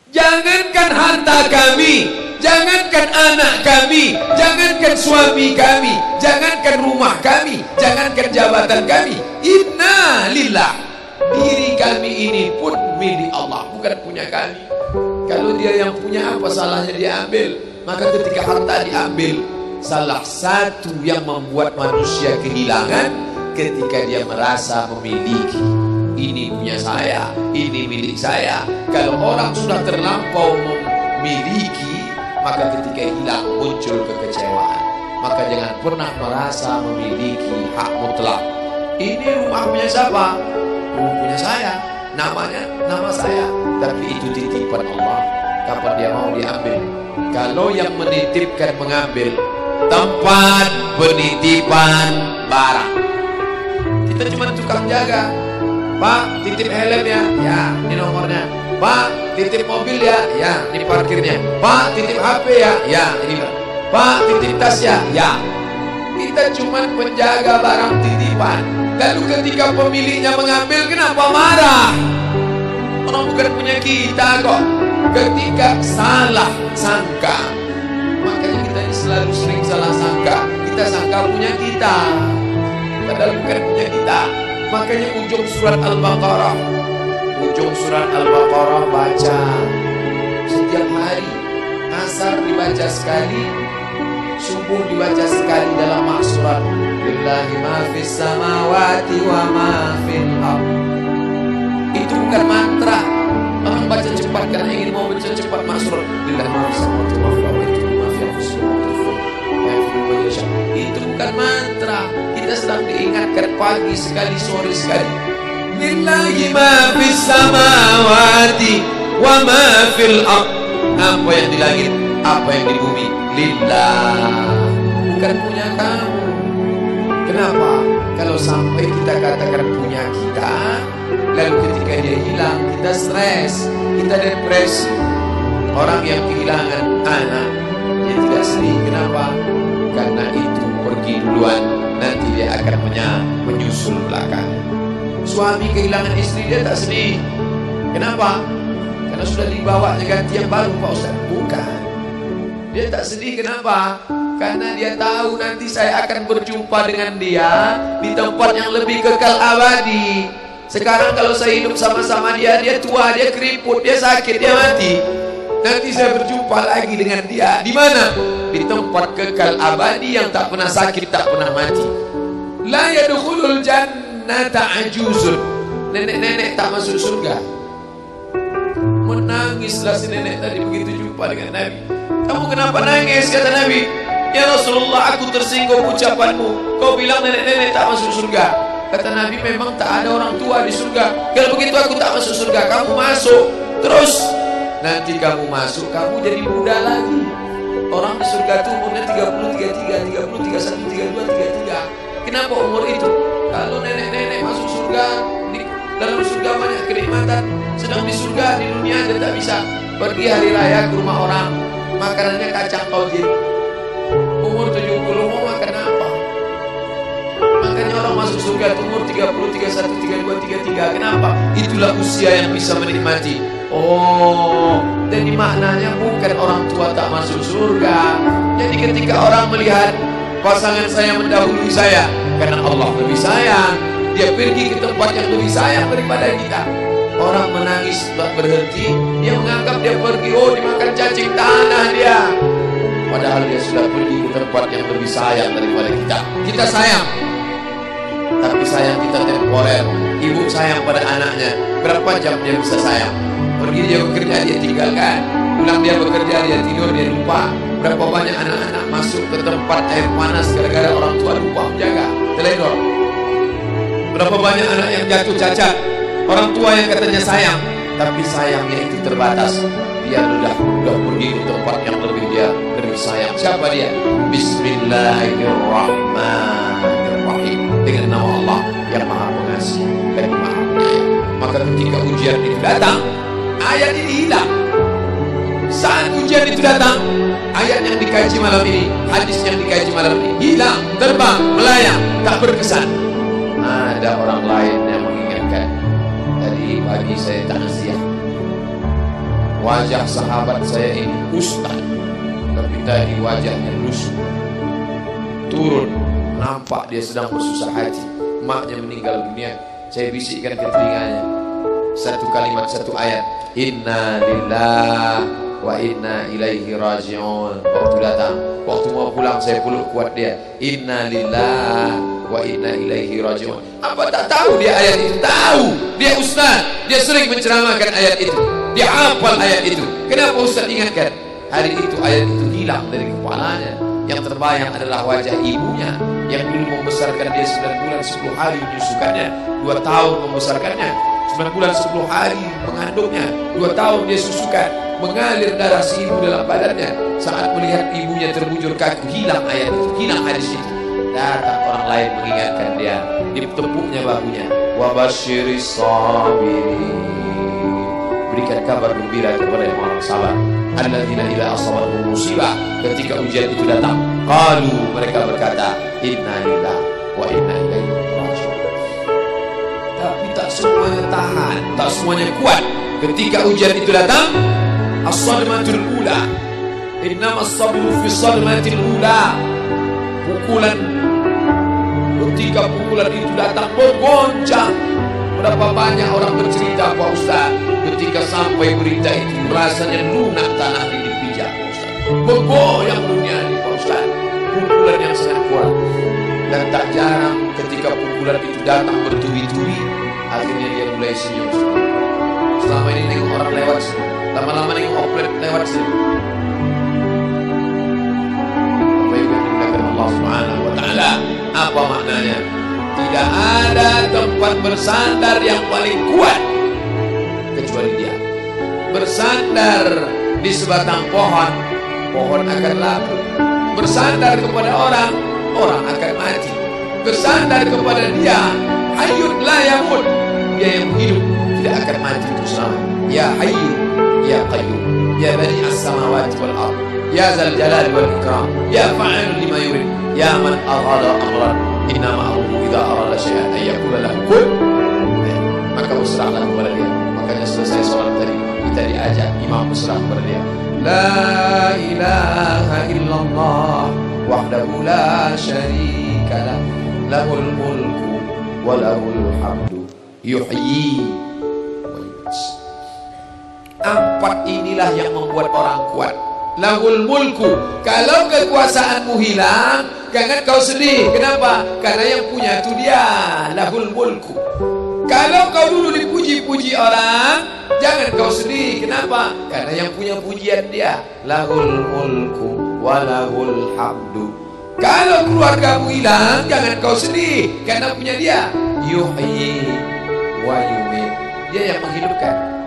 Jangankan harta kami, jangankan anak kami, jangankan suami kami, jangankan rumah kami, jangankan jabatan kami. Inna lillah, diri kami ini pun milik Allah, bukan punya kami. Kalau dia yang punya, apa salahnya diambil? Maka ketika harta diambil, salah satu yang membuat manusia kehilangan ketika dia merasa memiliki. Ini punya saya, ini milik saya. Kalau orang sudah terlampau memiliki, maka ketika hilang muncul kekecewaan. Maka jangan pernah merasa memiliki hak mutlak. Ini rumah punya siapa? Rumah punya saya, namanya nama saya. Tapi itu titipan Allah, kapan dia mau diambil. Kalau yang menitipkan mengambil, tempat penitipan barang, kita cuma tukang jaga. Pak, titip helm ya, ya, ini nomornya. Pak, titip mobil ya, ya, ini parkirnya. Pak, titip HP ya, ya, ini. Pak, titip tas ya, ya. Kita cuma penjaga barang titipan. Lalu ketika pemiliknya mengambil, kenapa marah? Orang bukan punya kita kok. Ketika salah sangka, makanya kita ini selalu sering salah sangka. Kita sangka punya kita, padahal bukan punya kita. Makanya ujung surat Al-Baqarah, baca setiap hari. Asar dibaca sekali, subuh dibaca sekali dalam maksurat. Lillahi ma fis samawati wa ma fil ardh. Itu bukan mantra. Orang baca cepat karena ingin mau baca cepat maksurat. Lillahi ma fis samawati wa ma fil ardh. Itu bukan mantra. Kita sedang diingatkan pagi sekali, sore sekali. Lillahi ma fis samawati wa ma fil ardh. Apa yang di langit, apa yang di bumi, lillah, bukan punya kamu. Kenapa? Kalau sampai kita katakan punya kita, lalu ketika dia hilang, kita stres, kita depresi. Orang yang kehilangan anak, dia tidak sedih. Kenapa? Karena itu pergi duluan, nanti dia akan menyusul belakang. Suami kehilangan istri, dia tak sedih. Kenapa? Karena sudah dibawanya ganti yang baru, Pak Ustaz. Bukan. Dia tak sedih, kenapa? Karena dia tahu nanti saya akan berjumpa dengan dia di tempat yang lebih kekal abadi. Sekarang kalau saya hidup sama-sama dia, dia tua, dia keriput, dia sakit, dia mati. Nanti saya berjumpa lagi dengan dia. Di mana? Di tempat kekal abadi yang tak pernah sakit, tak pernah mati. La yadkhulul jannata ajuzun. Nenek-nenek tak masuk surga. Menangislah si nenek tadi begitu jumpa dengan Nabi. Kamu kenapa nangis? Kata Nabi. Ya Rasulullah, aku tersinggung ucapanmu. Kau bilang nenek-nenek tak masuk surga. Kata Nabi, memang tak ada orang tua di surga. Kalau begitu aku tak masuk surga. Kamu masuk. Terus nanti kamu masuk, kamu jadi muda lagi. Orang di surga itu umurnya 30, 33, 30, 31, 32, 33. Kenapa umur itu? Kalau nenek-nenek masuk surga, di dalam surga banyak kenikmatan. Sedang di surga, di dunia dia tak bisa pergi hari raya ke rumah orang, makanannya kacang tauhid. Umur 70 mau makan apa? Makanya orang masuk surga umur 30, 31, 32, 33. Kenapa? Itulah usia yang bisa menikmati. Oh, jadi maknanya bukan orang tua tak masuk surga. Jadi ketika orang melihat pasangan saya mendahului saya, karena Allah lebih sayang, dia pergi ke tempat yang lebih sayang daripada kita. Orang menangis berhenti, dia menganggap dia pergi, oh dimakan cacing tanah dia. Padahal dia sudah pergi ke tempat yang lebih sayang daripada kita. Kita sayang, tapi sayang kita temporer. Ibu sayang pada anaknya, berapa jam dia bisa sayang? Pergi dia bekerja, dia tinggalkan. Pulang dia bekerja, dia tidur, dia lupa. Berapa banyak anak-anak masuk ke tempat air panas gara-gara orang tua lupa menjaga, teledor. Berapa banyak anak yang jatuh cacat, orang tua yang katanya sayang, tapi sayangnya itu terbatas. Dia sudah pergi ke tempat yang lebih sayang. Siapa dia? Bismillahirrahmanirrahim. Dengan nama Allah yang Maha Pengasih dan Maha Penyayang. Maka ketika ujian itu datang, ayat ini hilang. Saat ujian itu datang, ayat yang dikaji malam ini, hadis yang dikaji malam ini hilang, terbang, melayang, tak berkesan. Ada orang lain yang mengingatkan. Tadi pagi saya takziah. wajah sahabat saya ini ustaz, tapi tadi wajahnya lusuh. Turun, nampak dia sedang bersusah hati. Maknya meninggal dunia. Saya bisikkan ke telinganya satu kalimat, satu ayat, inna lillahi wa inna ilaihi raji'un. Waktu datang, waktu mau pulang saya peluk kuat dia, inna lillahi wa inna ilaihi raji'un. Apa tak tahu dia ayat itu? Tahu. Dia ustaz, dia sering menceramahkan ayat itu, dia hafal ayat itu. Kenapa ustaz ingatkan? Hari itu ayat itu hilang dari kepalanya. Yang terbayang adalah wajah ibunya yang dulu membesarkan dia 9 bulan 10 hari menyusukannya, 2 tahun membesarkannya, 9 bulan 10 hari mengandungnya, 2 tahun dia susukan, mengalir darah si ibu dalam badannya. Saat melihat ibunya terbujur kaku, hilang ayat itu, hilang hadis itu. Datang orang lain mengingatkan dia, ditepuknya bahunya, wa basyiris sabirin, berikan kabar gembira kepada yang orang sabar. Alladzina idza asabatuhum musibah, ketika ujian itu datang, qalu, mereka berkata, inna lillahi wa inna ilaihi raji'un. Tapi tak semuanya tahan, tak semuanya kuat. Ketika ujian itu datang, as-sadmatul ula, innamas sabru fi sadmatil ula. Pukulan, ketika pukulan itu datang bergoncang. Berapa banyak orang bercerita, Pak Ustaz, ketika sampai berita itu rasanya lunak tanah ini dipijak, Pak Ustaz. Bergoyang dunia ini, Pak Ustaz. Pukulan yang sangat kuat. Dan tak jarang ketika pukulan itu datang bertubi-tubi, akhirnya dia mulai senyum. Selama ini nengok orang lewat sini, lama-lama nengok oplet lewat sini. Apa yang dimuliakan Allah Subhanahu wa Ta'ala? Apa maknanya? Tidak ada tempat bersandar yang paling kuat kecuali dia. Bersandar di sebatang pohon, pohon akan laku. Bersandar kepada orang, orang akan mati. Bersandar kepada dia, hayyun la yamut, dia yang hidup tidak akan mati terus selama. Ya hayyu ya qayyum, ya bani as-samawati wal ard, ya zal jalali wal ikram, ya fa'ilun lima yurid, ya man arada amran, inna ma'ahu idza arada syai'an ay yaqula lahu kun. Maka berserahlah kepada dia. Makanya selesai sholat tadi kita diajak imam berserah kepada dia. La ilaha illallah wahdahu la syarika lah, lahul mulku wa lahul hamdu yuhyi wa yumiit. 4 inilah yang membuat orang kuat. Lahul mulku, kalau kekuasaanmu hilang, jangan kau sedih. Kenapa? Karena yang punya itu dia. Lahul mulku. Kalau kau dulu dipuji-puji orang, jangan kau sedih. Kenapa? Karena yang punya pujian dia. Lahul mulku wa lahul hamdu. Kalau keluargamu hilang, jangan kau sedih, karena punya dia. Yuhyi wa yumiit. Dia yang menghidupkan.